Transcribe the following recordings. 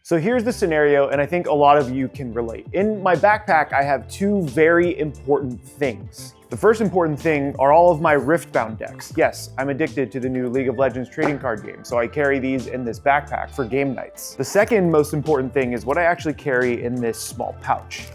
So here's the scenario, and I think a lot of you can relate. In my backpack, I have two very important things. The first important thing are all of my Riftbound decks. Yes, I'm addicted to the new League of Legends trading card game, so I carry these in this backpack for game nights. The second most important thing is what I actually carry in this small pouch.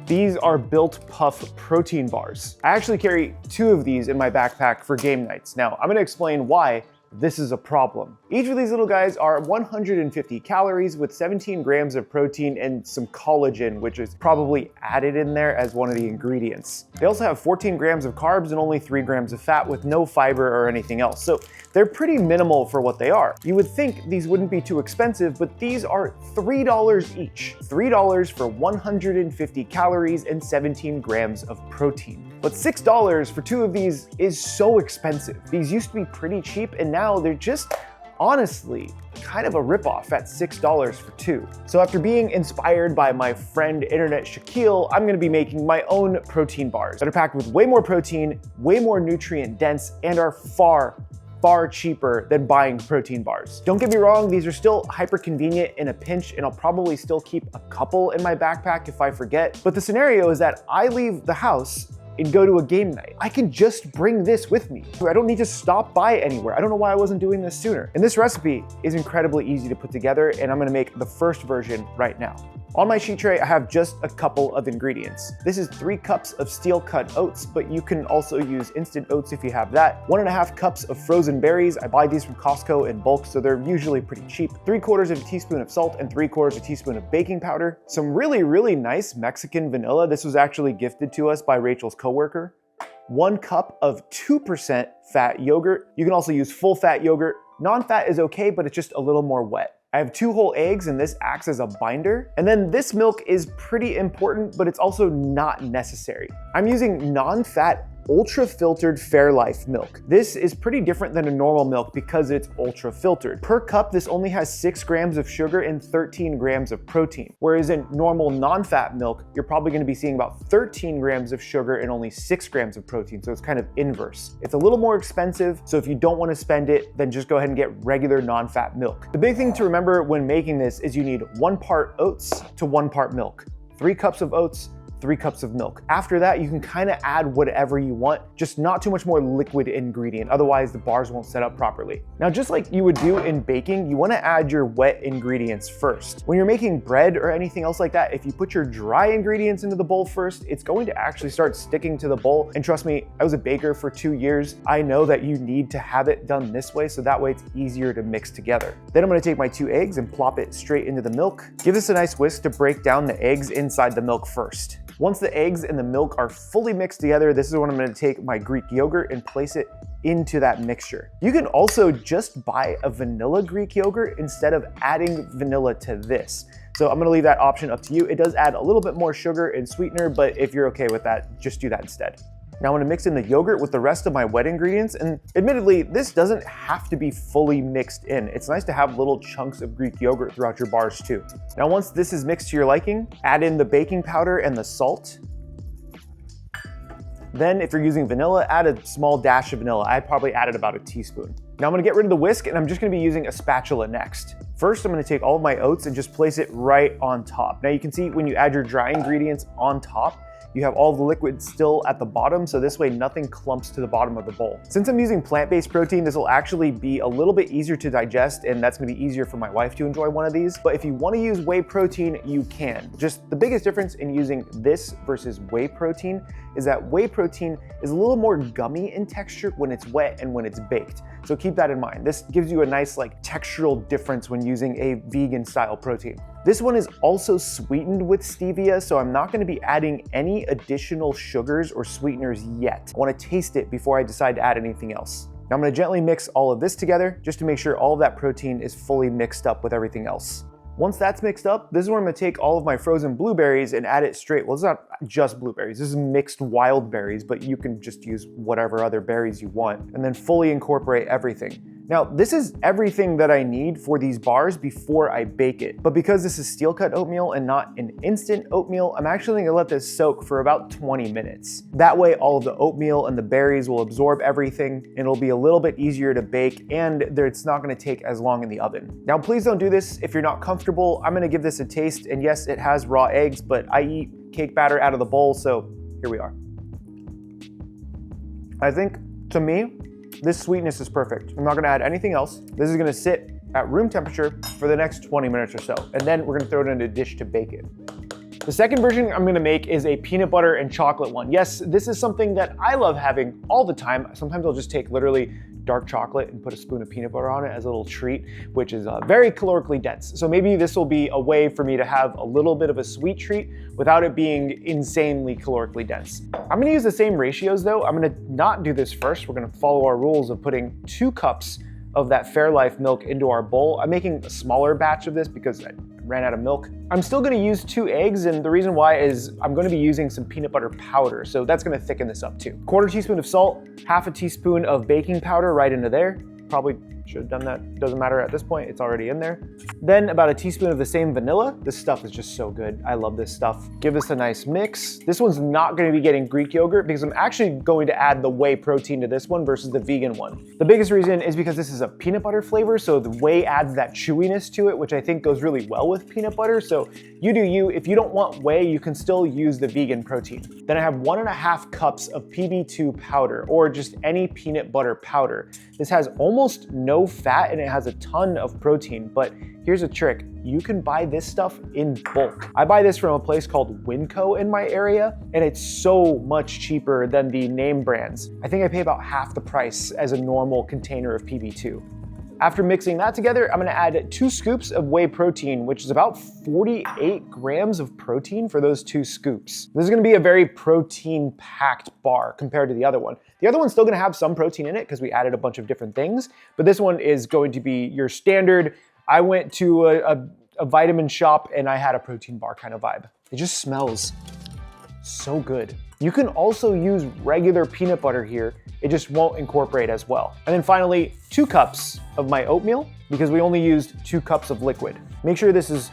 These are Built Puff protein bars. I actually carry 2 of these in my backpack for game nights. Now, I'm gonna explain why this is a problem. Each of these little guys are 150 calories with 17 grams of protein and some collagen, which is probably added in there as one of the ingredients. They also have 14 grams of carbs and only 3 grams of fat with no fiber or anything else. So they're pretty minimal for what they are. You would think these wouldn't be too expensive, but these are $3 each. $3 for 150 calories and 17 grams of protein. But $6 for 2 of these is so expensive. These used to be pretty cheap, and now they're just honestly kind of a ripoff at $6 for 2. So after being inspired by my friend internet Shaquille, I'm gonna be making my own protein bars that are packed with way more protein, way more nutrient dense, and are far cheaper than buying protein bars. Don't get me wrong, these are still hyper convenient in a pinch, and I'll probably still keep a couple in my backpack if I forget. But the scenario is that I leave the house and go to a game night. I can just bring this with me. I don't need to stop by anywhere. I don't know why I wasn't doing this sooner. And this recipe is incredibly easy to put together, and I'm gonna make the first version right now. On my sheet tray, I have just a couple of ingredients. This is 3 cups of steel cut oats, but you can also use instant oats if you have that. 1.5 cups of frozen berries. I buy these from Costco in bulk, so they're usually pretty cheap. 3/4 of a teaspoon of salt and 3/4 of a teaspoon of baking powder. Some really nice Mexican vanilla. This was actually gifted to us by Rachel's coworker. 1 cup of 2% fat yogurt. You can also use full fat yogurt. Non-fat is okay, but it's just a little more wet. I have 2 whole eggs, and this acts as a binder. And then this milk is pretty important, but it's also not necessary. I'm using non-fat ultra filtered Fairlife milk. This is pretty different than a normal milk because it's ultra filtered. Per cup, this only has 6 grams of sugar and 13 grams of protein. Whereas in normal non-fat milk, you're probably gonna be seeing about 13 grams of sugar and only 6 grams of protein. So it's kind of inverse. It's a little more expensive, so if you don't wanna spend it, then just go ahead and get regular non-fat milk. The big thing to remember when making this is you need 1 part oats to 1 part milk. 3 cups of oats, 3 cups of milk. After that, you can kind of add whatever you want, just not too much more liquid ingredient, otherwise the bars won't set up properly. Now, just like you would do in baking, you want to add your wet ingredients first. When you're making bread or anything else like that, if you put your dry ingredients into the bowl first, it's going to actually start sticking to the bowl. And trust me, I was a baker for 2 years. I know that you need to have it done this way, so that way it's easier to mix together. Then I'm going to take my 2 eggs and plop it straight into the milk. Give this a nice whisk to break down the eggs inside the milk first. Once the eggs and the milk are fully mixed together, this is when I'm gonna take my Greek yogurt and place it into that mixture. You can also just buy a vanilla Greek yogurt instead of adding vanilla to this. So I'm gonna leave that option up to you. It does add a little bit more sugar and sweetener, but if you're okay with that, just do that instead. Now I'm gonna mix in the yogurt with the rest of my wet ingredients, and admittedly, this doesn't have to be fully mixed in. It's nice to have little chunks of Greek yogurt throughout your bars too. Now once this is mixed to your liking, add in the baking powder and the salt. Then if you're using vanilla, add a small dash of vanilla. I probably added about a teaspoon. Now I'm gonna get rid of the whisk, and I'm just gonna be using a spatula next. First, I'm gonna take all of my oats and just place it right on top. Now you can see when you add your dry ingredients on top, you have all the liquid still at the bottom, so this way nothing clumps to the bottom of the bowl. Since I'm using plant-based protein, this will actually be a little bit easier to digest, and that's gonna be easier for my wife to enjoy one of these. But if you wanna use whey protein, you can. Just the biggest difference in using this versus whey protein is that whey protein is a little more gummy in texture when it's wet and when it's baked. So keep that in mind. This gives you a nice textural difference when using a vegan style protein. This one is also sweetened with stevia, so I'm not gonna be adding any additional sugars or sweeteners yet. I wanna taste it before I decide to add anything else. Now I'm gonna gently mix all of this together just to make sure all of that protein is fully mixed up with everything else. Once that's mixed up, this is where I'm gonna take all of my frozen blueberries and add it straight. Well, it's not just blueberries, this is mixed wild berries, but you can just use whatever other berries you want, and then fully incorporate everything. Now, this is everything that I need for these bars before I bake it. But because this is steel cut oatmeal and not an instant oatmeal, I'm actually gonna let this soak for about 20 minutes. That way, all of the oatmeal and the berries will absorb everything, and it'll be a little bit easier to bake, and it's not gonna take as long in the oven. Now, please don't do this if you're not comfortable. I'm gonna give this a taste, and yes, it has raw eggs, but I eat cake batter out of the bowl, so here we are. I think, to me, this sweetness is perfect. I'm not gonna add anything else. This is gonna sit at room temperature for the next 20 minutes or so, and then we're gonna throw it in a dish to bake it. The second version I'm gonna make is a peanut butter and chocolate one. Yes, this is something that I love having all the time. Sometimes I'll just take literally dark chocolate and put a spoon of peanut butter on it as a little treat, which is very calorically dense. So maybe this will be a way for me to have a little bit of a sweet treat without it being insanely calorically dense. I'm gonna use the same ratios though. I'm gonna not do this first. We're gonna follow our rules of putting 2 cups of that Fairlife milk into our bowl. I'm making a smaller batch of this because I ran out of milk. I'm still gonna use 2 eggs, and the reason why is I'm gonna be using some peanut butter powder, so that's gonna thicken this up too. 1/4 teaspoon of salt, 1/2 teaspoon of baking powder right into there. Probably should have done that, doesn't matter at this point, it's already in there. Then about a teaspoon of the same vanilla. This stuff is just so good, I love this stuff. Give this a nice mix. This one's not gonna be getting Greek yogurt because I'm actually going to add the whey protein to this one versus the vegan one. The biggest reason is because this is a peanut butter flavor, so the whey adds that chewiness to it, which I think goes really well with peanut butter, so you do you. If you don't want whey, you can still use the vegan protein. Then I have 1.5 cups of PB2 powder, or just any peanut butter powder. This has almost no fat and it has a ton of protein, but here's a trick. You can buy this stuff in bulk. I buy this from a place called Winco in my area, and it's so much cheaper than the name brands. I think I pay about half the price as a normal container of PB2. After mixing that together, I'm gonna add 2 scoops of whey protein, which is about 48 grams of protein for those 2 scoops. This is gonna be a very protein-packed bar compared to the other one. The other one's still gonna have some protein in it because we added a bunch of different things, but this one is going to be your standard, I went to a vitamin shop and I had a protein bar kind of vibe. It just smells so good. You can also use regular peanut butter here, it just won't incorporate as well. And then finally, 2 cups of my oatmeal because we only used 2 cups of liquid. Make sure this is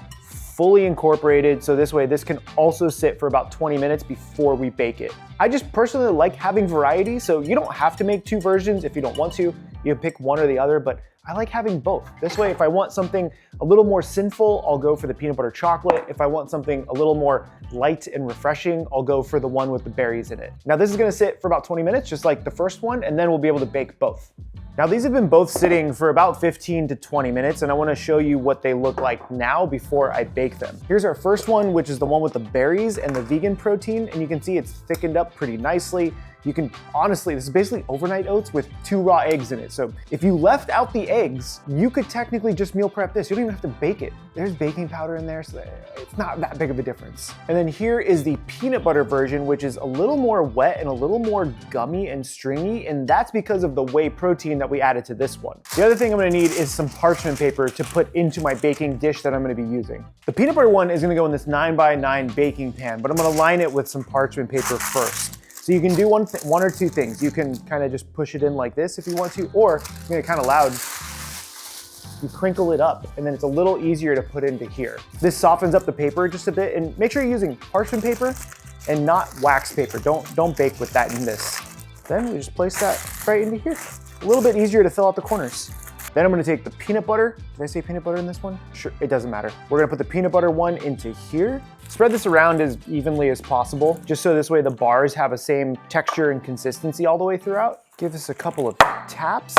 fully incorporated so this way this can also sit for about 20 minutes before we bake it. I just personally like having variety, so you don't have to make 2 versions if you don't want to. You can pick one or the other, but I like having both. This way, if I want something a little more sinful, I'll go for the peanut butter chocolate. If I want something a little more light and refreshing, I'll go for the one with the berries in it. Now this is gonna sit for about 20 minutes, just like the first one, and then we'll be able to bake both. Now these have been both sitting for about 15 to 20 minutes, and I wanna show you what they look like now before I bake them. Here's our first one, which is the one with the berries and the vegan protein, and you can see it's thickened up pretty nicely. You can, honestly, this is basically overnight oats with 2 raw eggs in it. So if you left out the eggs, you could technically just meal prep this. You don't even have to bake it. There's baking powder in there, so it's not that big of a difference. And then here is the peanut butter version, which is a little more wet and a little more gummy and stringy, and that's because of the whey protein that we added to this one. The other thing I'm gonna need is some parchment paper to put into my baking dish that I'm gonna be using. The peanut butter one is gonna go in this 9x9 baking pan, but I'm gonna line it with some parchment paper first. So you can do one or 2 things. You can kind of just push it in like this if you want to, or make it kind of loud, you crinkle it up, and then it's a little easier to put into here. This softens up the paper just a bit, and make sure you're using parchment paper and not wax paper. Don't bake with that in this. Then we just place that right into here. A little bit easier to fill out the corners. Then I'm gonna take the peanut butter. Did I say peanut butter in this one? Sure, it doesn't matter. We're gonna put the peanut butter one into here. Spread this around as evenly as possible, just so this way the bars have the same texture and consistency all the way throughout. Give this a couple of taps.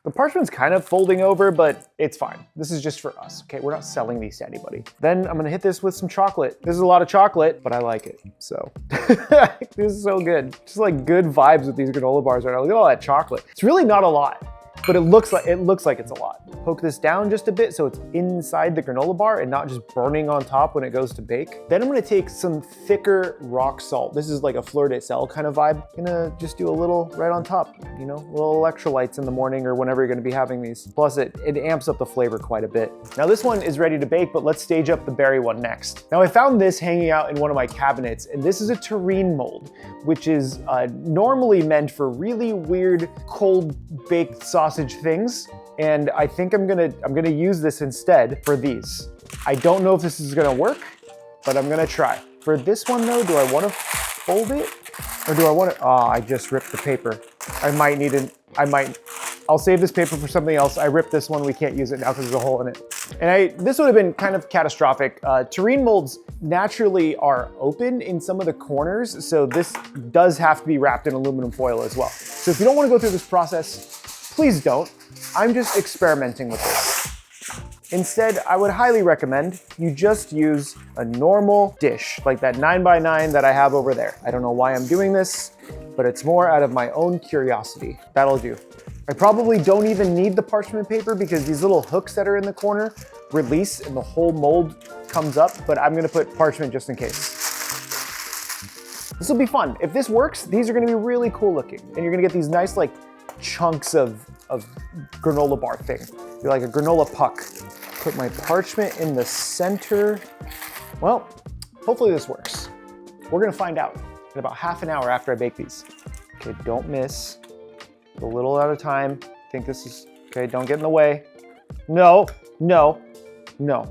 The parchment's kind of folding over, but it's fine. This is just for us, okay? We're not selling these to anybody. Then I'm gonna hit this with some chocolate. This is a lot of chocolate, but I like it, so. This is so good. Just like good vibes with these granola bars right now. Look at all that chocolate. It's really not a lot, but it looks like it's a lot. Poke this down just a bit so it's inside the granola bar and not just burning on top when it goes to bake. Then I'm gonna take some thicker rock salt. This is like a fleur de sel kind of vibe. I'm gonna just do a little right on top, you know, little electrolytes in the morning or whenever you're gonna be having these. Plus it amps up the flavor quite a bit. Now this one is ready to bake, but let's stage up the berry one next. Now I found this hanging out in one of my cabinets, and this is a terrine mold, which is normally meant for really weird cold baked sausage sausage things, and I think I'm gonna use this instead for these. I don't know if this is gonna work, but I'm gonna try. For this one though, do I wanna fold it? Or do I wanna, I just ripped the paper. I'll save this paper for something else. I ripped this one, we can't use it now because there's a hole in it. And this would have been kind of catastrophic. Terrine molds naturally are open in some of the corners, so this does have to be wrapped in aluminum foil as well. So if you don't wanna go through this process, please don't. I'm just experimenting with this. Instead, I would highly recommend you just use a normal dish, like that 9x9 that I have over there. I don't know why I'm doing this, but it's more out of my own curiosity. That'll do. I probably don't even need the parchment paper because these little hooks that are in the corner release and the whole mold comes up, but I'm gonna put parchment just in case. This will be fun. If this works, these are gonna be really cool looking, and you're gonna get these nice like chunks of granola bar thing. You're like a granola puck. Put my parchment in the center. Well, hopefully this works. We're gonna find out in about half an hour after I bake these. Okay, don't miss. A little at a time. I think this is, okay, don't get in the way. No, no, no.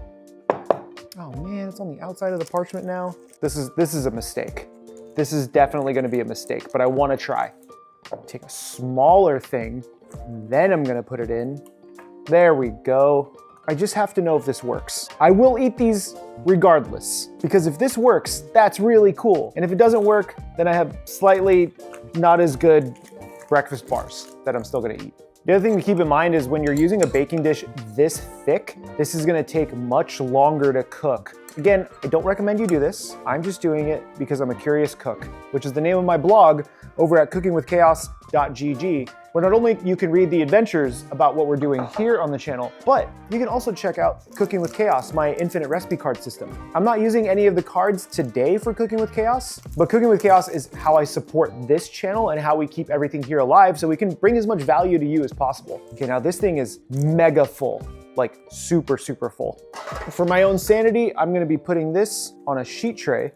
Oh man, it's on the outside of the parchment now. This is a mistake. This is definitely gonna be a mistake, but I wanna try. Take a smaller thing, then I'm gonna put it in. There we go. I just have to know if this works. I will eat these regardless, because if this works, that's really cool. And if it doesn't work, then I have slightly not as good breakfast bars that I'm still gonna eat. The other thing to keep in mind is when you're using a baking dish this thick, this is gonna take much longer to cook. Again, I don't recommend you do this. I'm just doing it because I'm a curious cook, which is the name of my blog over at cookingwithchaos.gg, where not only you can read the adventures about what we're doing here on the channel, but you can also check out Cooking with Chaos, my infinite recipe card system. I'm not using any of the cards today for Cooking with Chaos, but Cooking with Chaos is how I support this channel and how we keep everything here alive so we can bring as much value to you as possible. Okay, now this thing is mega full, like super, super full. For my own sanity, I'm gonna be putting this on a sheet tray.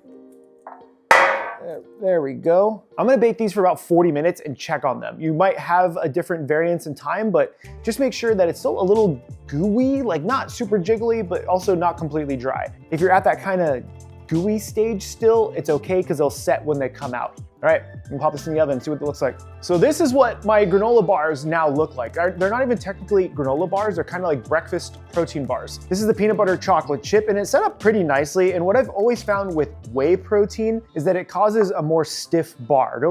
There we go. I'm gonna bake these for about 40 minutes and check on them. You might have a different variance in time, but just make sure that it's still a little gooey, like not super jiggly, but also not completely dry. If you're at that kind of gooey stage still, it's okay because they'll set when they come out. All right, I'm gonna pop this in the oven and see what it looks like. So this is what my granola bars now look like. They're not even technically granola bars, they're kind of like breakfast protein bars. This is the peanut butter chocolate chip and it's set up pretty nicely. And what I've always found with whey protein is that it causes a more stiff bar,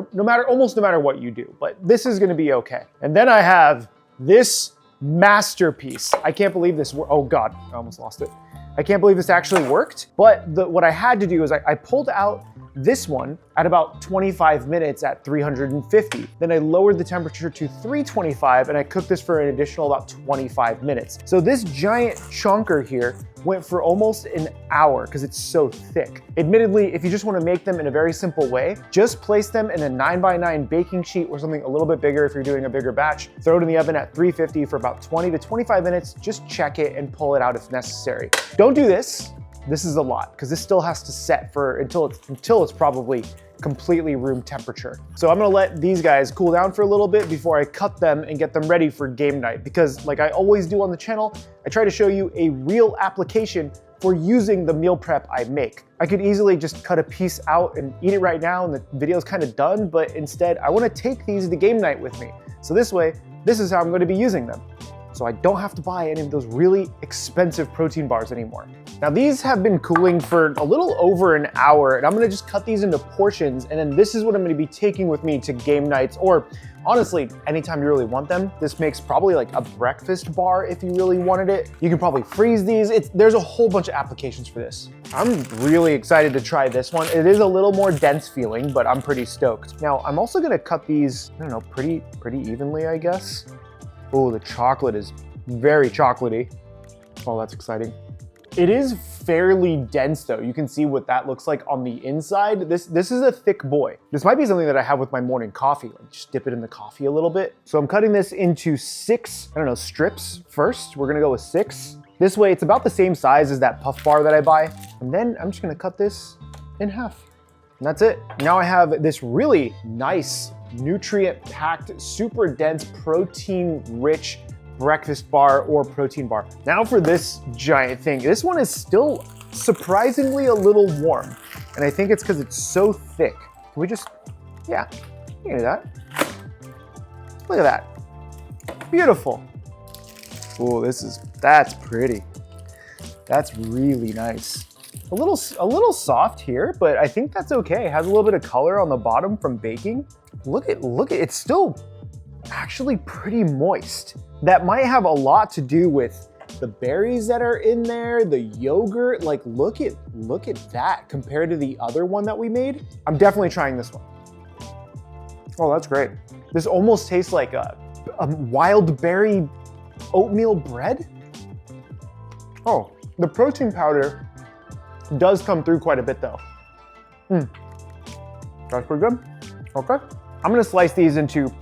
almost no matter what you do, but this is gonna be okay. And then I have this masterpiece. I can't believe this, oh God, I almost lost it. I can't believe this actually worked, but what I had to do is I pulled out this one at about 25 minutes at 350. Then I lowered the temperature to 325 and I cooked this for an additional about 25 minutes. So this giant chunker here went for almost an hour because it's so thick. Admittedly, if you just want to make them in a very simple way, just place them in a 9x9 baking sheet or something a little bit bigger if you're doing a bigger batch. Throw it in the oven at 350 for about 20 to 25 minutes. Just check it and pull it out if necessary. Don't do this. This is a lot because this still has to set for until it's probably completely room temperature. So I'm gonna let these guys cool down for a little bit before I cut them and get them ready for game night, because like I always do on the channel, I try to show you a real application for using the meal prep I make. I could easily just cut a piece out and eat it right now and the video's kind of done, but instead I wanna take these to game night with me. So this way, this is how I'm gonna be using them. So I don't have to buy any of those really expensive protein bars anymore. Now these have been cooling for a little over an hour and I'm gonna just cut these into portions, and then this is what I'm gonna be taking with me to game nights, or honestly, anytime you really want them. This makes probably like a breakfast bar if you really wanted it. You can probably freeze these. There's a whole bunch of applications for this. I'm really excited to try this one. It is a little more dense feeling, but I'm pretty stoked. Now I'm also gonna cut these, I don't know, pretty evenly, I guess. Oh, the chocolate is very chocolatey. Oh, that's exciting. It is fairly dense though. You can see what that looks like on the inside. This is a thick boy. This might be something that I have with my morning coffee, like just dip it in the coffee a little bit. So I'm cutting this into 6, I don't know, strips first. We're gonna go with 6. This way it's about the same size as that puff bar that I buy. And then I'm just gonna cut this in half. And that's it. Now I have this really nice nutrient-packed, super dense, protein-rich breakfast bar or protein bar. Now for this giant thing. This one is still surprisingly a little warm, and I think it's because it's so thick. Can we just, yeah, you can do that. Look at that. Beautiful. Oh, that's pretty. That's really nice. A little soft here, but I think that's okay. It has a little bit of color on the bottom from baking. Look at, it's still actually pretty moist. That might have a lot to do with the berries that are in there, the yogurt. Like, look at that compared to the other one that we made. I'm definitely trying this one. Oh, that's great. This almost tastes like a wild berry oatmeal bread. Oh, the protein powder does come through quite a bit though. That's pretty good. Okay. I'm gonna slice these into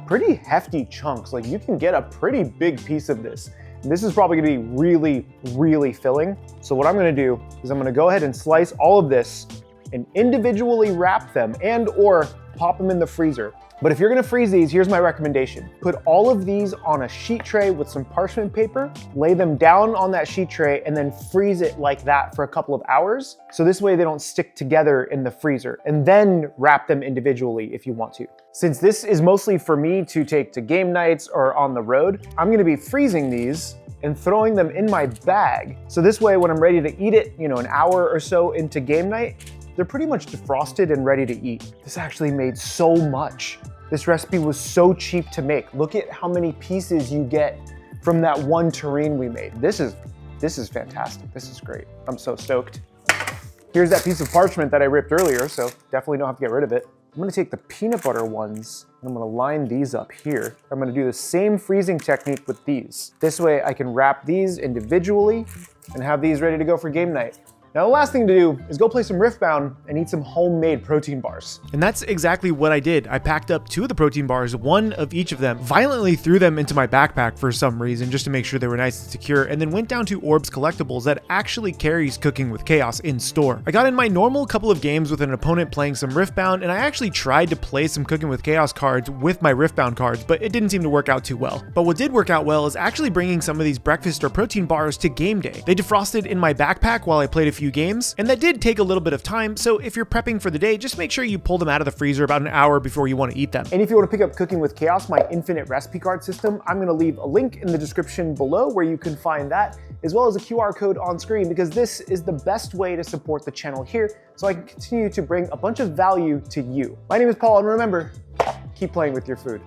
pretty hefty chunks. Like, you can get a pretty big piece of this. And this is probably gonna be really, really filling. So what I'm gonna do is I'm gonna go ahead and slice all of this and individually wrap them and or pop them in the freezer. But if you're gonna freeze these, here's my recommendation. Put all of these on a sheet tray with some parchment paper, lay them down on that sheet tray, and then freeze it like that for a couple of hours. So this way they don't stick together in the freezer, and then wrap them individually if you want to. Since this is mostly for me to take to game nights or on the road, I'm gonna be freezing these and throwing them in my bag. So this way, when I'm ready to eat it, an hour or so into game night, they're pretty much defrosted and ready to eat. This actually made so much. This recipe was so cheap to make. Look at how many pieces you get from that one terrine we made. This is fantastic. This is great. I'm so stoked. Here's that piece of parchment that I ripped earlier, so definitely don't have to get rid of it. I'm gonna take the peanut butter ones and I'm gonna line these up here. I'm gonna do the same freezing technique with these. This way I can wrap these individually and have these ready to go for game night. Now, the last thing to do is go play some Riftbound and eat some homemade protein bars. And that's exactly what I did. I packed up 2 of the protein bars, one of each of them, violently threw them into my backpack for some reason, just to make sure they were nice and secure, and then went down to Orbs Collectibles that actually carries Cooking with Chaos in store. I got in my normal couple of games with an opponent playing some Riftbound, and I actually tried to play some Cooking with Chaos cards with my Riftbound cards, but it didn't seem to work out too well. But what did work out well is actually bringing some of these breakfast or protein bars to game day. They defrosted in my backpack while I played a few games, and that did take a little bit of time, so if you're prepping for the day, just make sure you pull them out of the freezer about an hour before you want to eat them. And if you want to pick up Cooking with Chaos, my infinite recipe card system, I'm going to leave a link in the description below where you can find that, as well as a QR code on screen, because this is the best way to support the channel here, so I can continue to bring a bunch of value to you. My name is Paul, and remember, keep playing with your food.